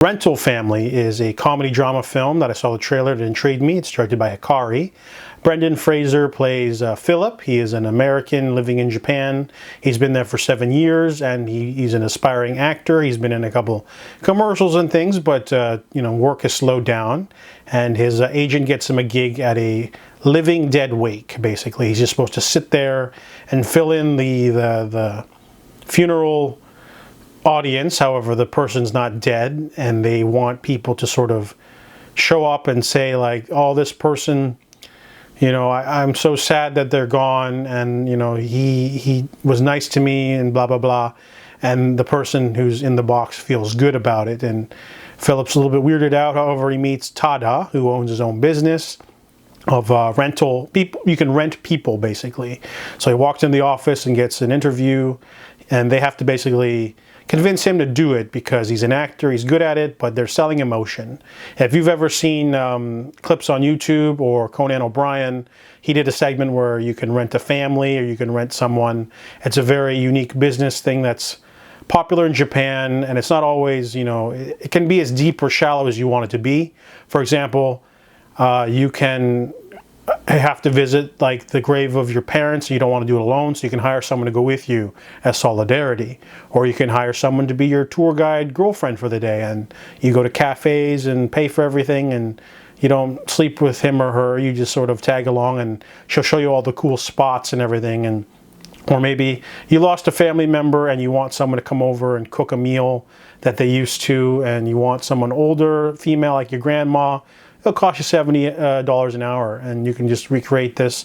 Rental Family is a comedy drama film that I saw the trailer that intrigued me. It's directed by Hikari. Brendan Fraser plays Phillip. He is an American living in Japan. He's been there for 7 years, and he's an aspiring actor. He's been in a couple commercials and things, but work has slowed down. And his agent gets him a gig at a living dead wake. Basically, he's just supposed to sit there and fill in the funeral audience. However, the person's not dead, and they want people to sort of show up and say like, oh, this person, I'm so sad that they're gone, and he was nice to me, and blah blah blah. And the person who's in the box feels good about it. And Philip's a little bit weirded out. However, he meets Tada, who owns his own business of rental people. You can rent people, basically. So he walks in the office and gets an interview, and they have to basically convince him to do it because he's an actor, he's good at it, but they're selling emotion. If you've ever seen clips on YouTube or Conan O'Brien, he did a segment where you can rent a family or you can rent someone. It's a very unique business thing that's popular in Japan, and it's not always, it can be as deep or shallow as you want it to be. For example, you can have to visit like the grave of your parents, and you don't want to do it alone, so you can hire someone to go with you as solidarity. Or you can hire someone to be your tour guide girlfriend for the day, and you go to cafes and pay for everything, and you don't sleep with him or her, you just sort of tag along, and she'll show you all the cool spots and everything. And or maybe you lost a family member and you want someone to come over and cook a meal that they used to, and you want someone older, female, like your grandma. It'll cost you $70 an hour, and you can just recreate this.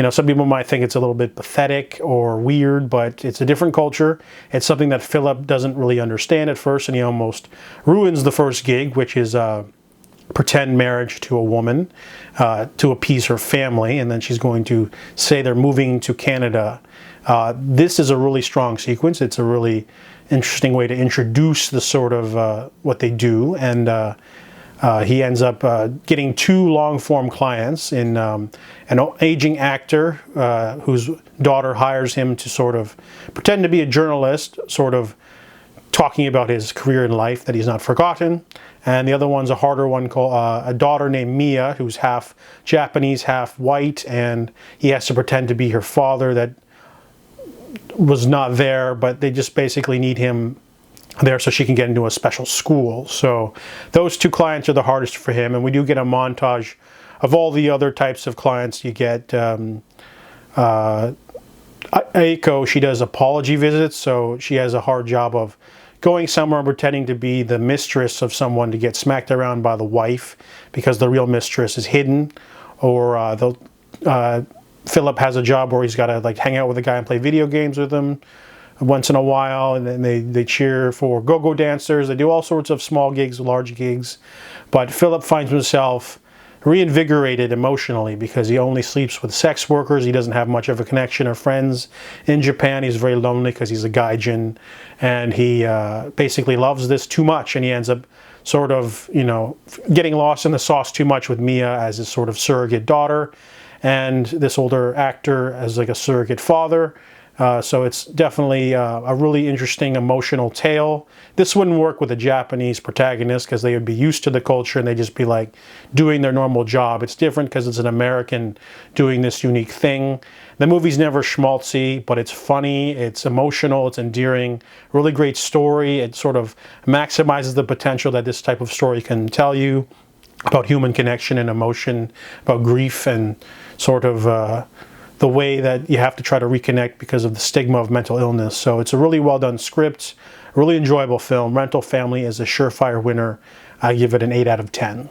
Some people might think it's a little bit pathetic or weird, but it's a different culture. It's something that Phillip doesn't really understand at first, and he almost ruins the first gig, which is pretend marriage to a woman to appease her family, and then she's going to say they're moving to Canada. This is a really strong sequence. It's a really interesting way to introduce the sort of what they do, and he ends up getting 2 long-form clients in an aging actor whose daughter hires him to sort of pretend to be a journalist, sort of talking about his career in life that he's not forgotten. And the other one's a harder one called a daughter named Mia, who's half Japanese, half white, and he has to pretend to be her father that was not there, but they just basically need him there so she can get into a special school. So those 2 clients are the hardest for him, and we do get a montage of all the other types of clients. You get Aiko, she does apology visits, so she has a hard job of going somewhere and pretending to be the mistress of someone to get smacked around by the wife because the real mistress is hidden. Or Phillip has a job where he's got to like hang out with a guy and play video games with him once in a while, and then they cheer for go-go dancers. They do all sorts of small gigs, large gigs. But Phillip finds himself reinvigorated emotionally because he only sleeps with sex workers. He doesn't have much of a connection or friends in Japan. He's very lonely because he's a gaijin, and he basically loves this too much, and he ends up sort of getting lost in the sauce too much with Mia as his sort of surrogate daughter, and this older actor as like a surrogate father. So it's definitely a really interesting emotional tale. This wouldn't work with a Japanese protagonist because they would be used to the culture and they'd just be like doing their normal job. It's different because it's an American doing this unique thing. The movie's never schmaltzy, but it's funny, it's emotional, it's endearing, really great story. It sort of maximizes the potential that this type of story can tell you about human connection and emotion, about grief, and sort of the way that you have to try to reconnect because of the stigma of mental illness. So it's a really well done script, really enjoyable film. Rental Family is a surefire winner. I give it an 8 out of 10.